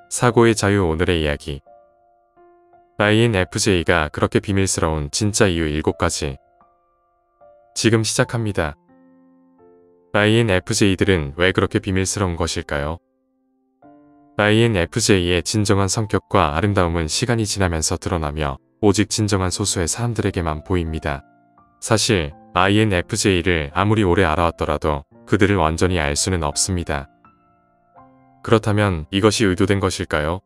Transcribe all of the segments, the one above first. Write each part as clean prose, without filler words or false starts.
사고의 자유 오늘의 이야기. INFJ가 그렇게 비밀스러운 진짜 이유 7가지. 지금 시작합니다. INFJ들은 왜 그렇게 비밀스러운 것일까요? INFJ의 진정한 성격과 아름다움은 시간이 지나면서 드러나며 오직 진정한 소수의 사람들에게만 보입니다. 사실 INFJ를 아무리 오래 알아왔더라도 그들을 완전히 알 수는 없습니다. 그렇다면 이것이 의도된 것일까요?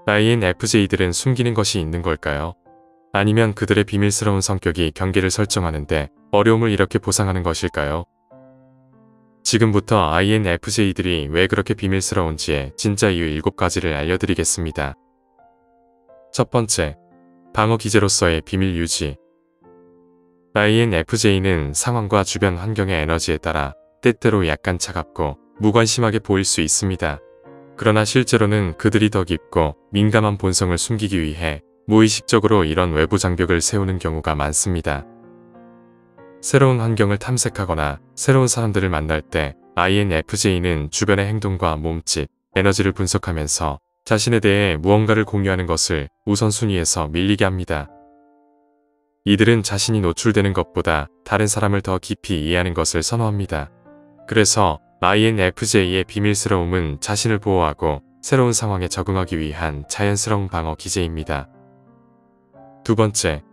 INFJ들은 숨기는 것이 있는 걸까요? 아니면 그들의 비밀스러운 성격이 경계를 설정하는데 어려움을 이렇게 보상하는 것일까요? 지금부터 INFJ들이 왜 그렇게 비밀스러운지의 진짜 이유 7가지를 알려드리겠습니다. 첫 번째, 방어 기제로서의 비밀 유지. INFJ는 상황과 주변 환경의 에너지에 따라 때때로 약간 차갑고 무관심하게 보일 수 있습니다. 그러나 실제로는 그들이 더 깊고 민감한 본성을 숨기기 위해 무의식적으로 이런 외부 장벽을 세우는 경우가 많습니다. 새로운 환경을 탐색하거나 새로운 사람들을 만날 때 INFJ는 주변의 행동과 몸짓, 에너지를 분석하면서 자신에 대해 무언가를 공유하는 것을 우선순위에서 밀리게 합니다. 이들은 자신이 노출되는 것보다 다른 사람을 더 깊이 이해하는 것을 선호합니다. 그래서 INFJ의 비밀스러움은 자신을 보호하고 새로운 상황에 적응하기 위한 자연스러운 방어 기제입니다. 두 번째,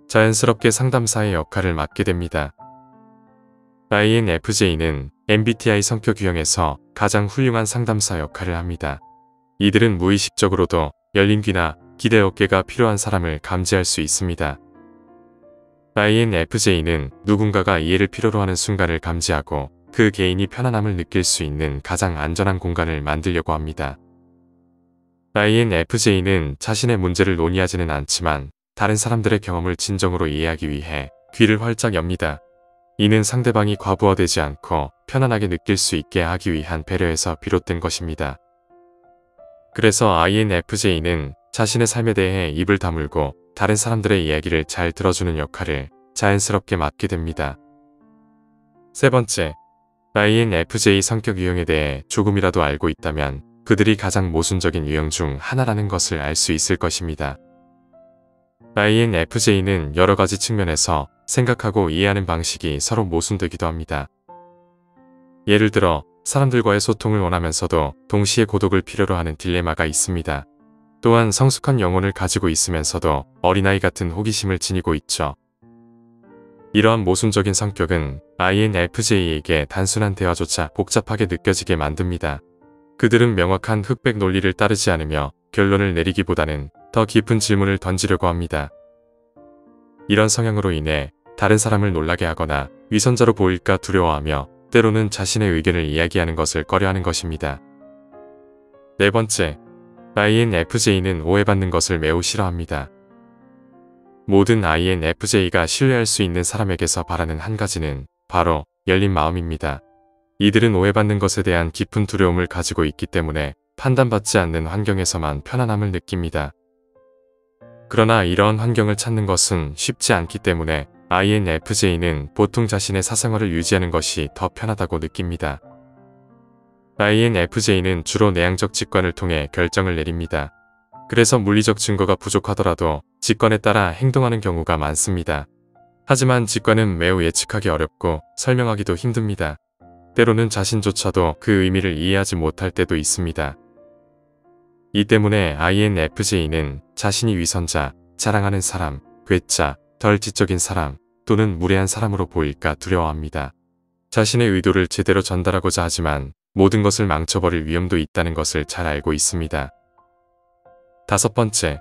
자연스럽게 상담사의 역할을 맡게 됩니다. INFJ는 MBTI 성격 유형에서 가장 훌륭한 상담사 역할을 합니다. 이들은 무의식적으로도 열린 귀나 기대 어깨가 필요한 사람을 감지할 수 있습니다. INFJ는 누군가가 이해를 필요로 하는 순간을 감지하고 그 개인이 편안함을 느낄 수 있는 가장 안전한 공간을 만들려고 합니다. INFJ는 자신의 문제를 논의하지는 않지만 다른 사람들의 경험을 진정으로 이해하기 위해 귀를 활짝 엽니다. 이는 상대방이 과부하되지 않고 편안하게 느낄 수 있게 하기 위한 배려에서 비롯된 것입니다. 그래서 INFJ는 자신의 삶에 대해 입을 다물고 다른 사람들의 이야기를 잘 들어주는 역할을 자연스럽게 맡게 됩니다. 세 번째, INFJ 성격 유형에 대해 조금이라도 알고 있다면 그들이 가장 모순적인 유형 중 하나라는 것을 알 수 있을 것입니다. INFJ는 여러 가지 측면에서 생각하고 이해하는 방식이 서로 모순되기도 합니다. 예를 들어 사람들과의 소통을 원하면서도 동시에 고독을 필요로 하는 딜레마가 있습니다. 또한 성숙한 영혼을 가지고 있으면서도 어린아이 같은 호기심을 지니고 있죠. 이러한 모순적인 성격은 INFJ에게 단순한 대화조차 복잡하게 느껴지게 만듭니다. 그들은 명확한 흑백 논리를 따르지 않으며 결론을 내리기보다는 더 깊은 질문을 던지려고 합니다. 이런 성향으로 인해 다른 사람을 놀라게 하거나 위선자로 보일까 두려워하며 때로는 자신의 의견을 이야기하는 것을 꺼려하는 것입니다. 네 번째, INFJ는 오해받는 것을 매우 싫어합니다. 모든 INFJ가 신뢰할 수 있는 사람에게서 바라는 한 가지는 바로 열린 마음입니다. 이들은 오해받는 것에 대한 깊은 두려움을 가지고 있기 때문에 판단받지 않는 환경에서만 편안함을 느낍니다. 그러나 이러한 환경을 찾는 것은 쉽지 않기 때문에 INFJ는 보통 자신의 사생활을 유지하는 것이 더 편하다고 느낍니다. INFJ는 주로 내향적 직관을 통해 결정을 내립니다. 그래서 물리적 증거가 부족하더라도 직관에 따라 행동하는 경우가 많습니다. 하지만 직관은 매우 예측하기 어렵고 설명하기도 힘듭니다. 때로는 자신조차도 그 의미를 이해하지 못할 때도 있습니다. 이 때문에 INFJ는 자신이 위선자, 자랑하는 사람, 괴짜, 덜 지적인 사람 또는 무례한 사람으로 보일까 두려워합니다. 자신의 의도를 제대로 전달하고자 하지만 모든 것을 망쳐버릴 위험도 있다는 것을 잘 알고 있습니다. 다섯 번째,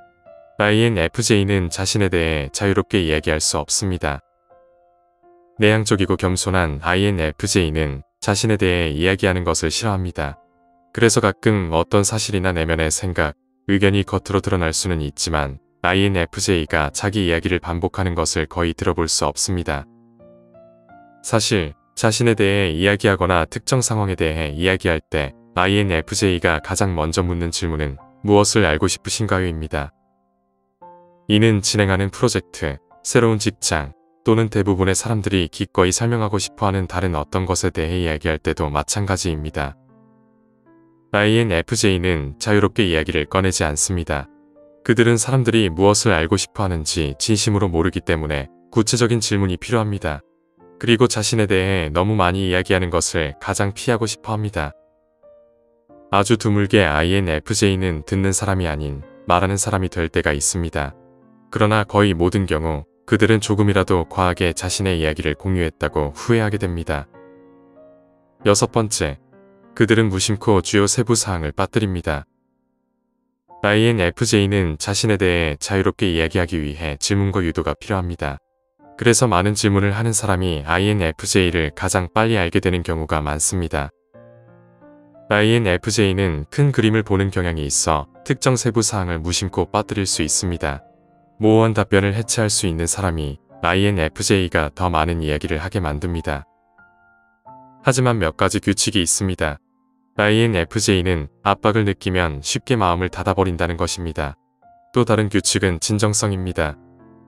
INFJ는 자신에 대해 자유롭게 이야기할 수 없습니다. 내향적이고 겸손한 INFJ는 자신에 대해 이야기하는 것을 싫어합니다. 그래서 가끔 어떤 사실이나 내면의 생각, 의견이 겉으로 드러날 수는 있지만 INFJ가 자기 이야기를 반복하는 것을 거의 들어볼 수 없습니다. 사실 자신에 대해 이야기하거나 특정 상황에 대해 이야기할 때 INFJ가 가장 먼저 묻는 질문은 무엇을 알고 싶으신가요?입니다. 이는 진행하는 프로젝트, 새로운 직장 또는 대부분의 사람들이 기꺼이 설명하고 싶어하는 다른 어떤 것에 대해 이야기할 때도 마찬가지입니다. INFJ는 자유롭게 이야기를 꺼내지 않습니다. 그들은 사람들이 무엇을 알고 싶어 하는지 진심으로 모르기 때문에 구체적인 질문이 필요합니다. 그리고 자신에 대해 너무 많이 이야기하는 것을 가장 피하고 싶어 합니다. 아주 드물게 INFJ는 듣는 사람이 아닌 말하는 사람이 될 때가 있습니다. 그러나 거의 모든 경우 그들은 조금이라도 과하게 자신의 이야기를 공유했다고 후회하게 됩니다. 6번째, 그들은 무심코 주요 세부 사항을 빠뜨립니다. INFJ는 자신에 대해 자유롭게 이야기하기 위해 질문과 유도가 필요합니다. 그래서 많은 질문을 하는 사람이 INFJ를 가장 빨리 알게 되는 경우가 많습니다. INFJ는 큰 그림을 보는 경향이 있어 특정 세부 사항을 무심코 빠뜨릴 수 있습니다. 모호한 답변을 해체할 수 있는 사람이 INFJ가 더 많은 이야기를 하게 만듭니다. 하지만 몇 가지 규칙이 있습니다. INFJ는 압박을 느끼면 쉽게 마음을 닫아버린다는 것입니다. 또 다른 규칙은 진정성입니다.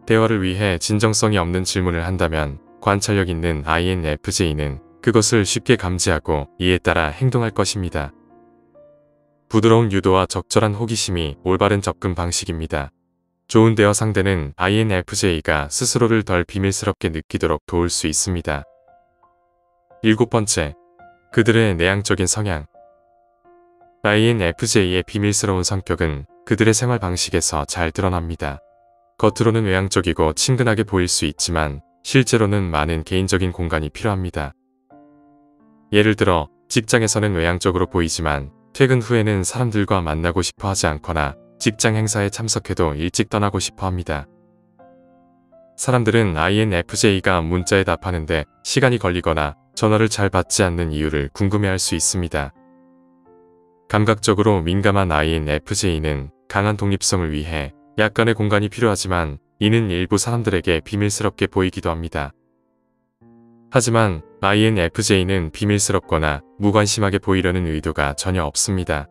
대화를 위해 진정성이 없는 질문을 한다면 관찰력 있는 INFJ는 그것을 쉽게 감지하고 이에 따라 행동할 것입니다. 부드러운 유도와 적절한 호기심이 올바른 접근 방식입니다. 좋은 대화 상대는 INFJ가 스스로를 덜 비밀스럽게 느끼도록 도울 수 있습니다. 7번째, 그들의 내향적인 성향. INFJ의 비밀스러운 성격은 그들의 생활 방식에서 잘 드러납니다. 겉으로는 외향적이고 친근하게 보일 수 있지만 실제로는 많은 개인적인 공간이 필요합니다. 예를 들어 직장에서는 외향적으로 보이지만 퇴근 후에는 사람들과 만나고 싶어 하지 않거나 직장 행사에 참석해도 일찍 떠나고 싶어 합니다. 사람들은 INFJ가 문자에 답하는데 시간이 걸리거나 전화를 잘 받지 않는 이유를 궁금해할 수 있습니다. 감각적으로 민감한 INFJ는 강한 독립성을 위해 약간의 공간이 필요하지만 이는 일부 사람들에게 비밀스럽게 보이기도 합니다. 하지만 INFJ는 비밀스럽거나 무관심하게 보이려는 의도가 전혀 없습니다.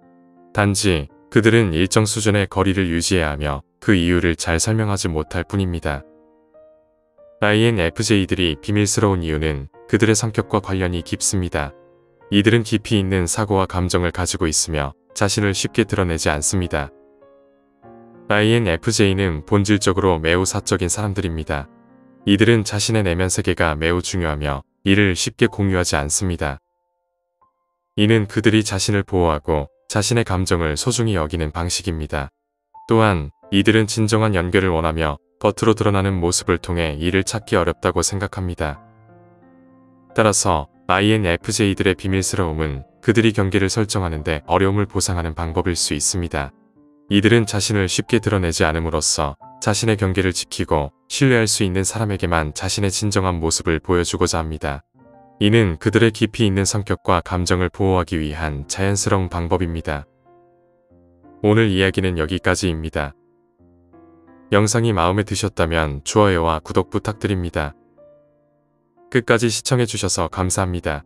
단지 그들은 일정 수준의 거리를 유지해야 하며 그 이유를 잘 설명하지 못할 뿐입니다. INFJ들이 비밀스러운 이유는 그들의 성격과 관련이 깊습니다. 이들은 깊이 있는 사고와 감정을 가지고 있으며 자신을 쉽게 드러내지 않습니다. INFJ는 본질적으로 매우 사적인 사람들입니다. 이들은 자신의 내면 세계가 매우 중요하며 이를 쉽게 공유하지 않습니다. 이는 그들이 자신을 보호하고 자신의 감정을 소중히 여기는 방식입니다. 또한 이들은 진정한 연결을 원하며 겉으로 드러나는 모습을 통해 이를 찾기 어렵다고 생각합니다. 따라서 INFJ들의 비밀스러움은 그들이 경계를 설정하는 데 어려움을 보상하는 방법일 수 있습니다. 이들은 자신을 쉽게 드러내지 않음으로써 자신의 경계를 지키고 신뢰할 수 있는 사람에게만 자신의 진정한 모습을 보여주고자 합니다. 이는 그들의 깊이 있는 성격과 감정을 보호하기 위한 자연스러운 방법입니다. 오늘 이야기는 여기까지입니다. 영상이 마음에 드셨다면 좋아요와 구독 부탁드립니다. 끝까지 시청해주셔서 감사합니다.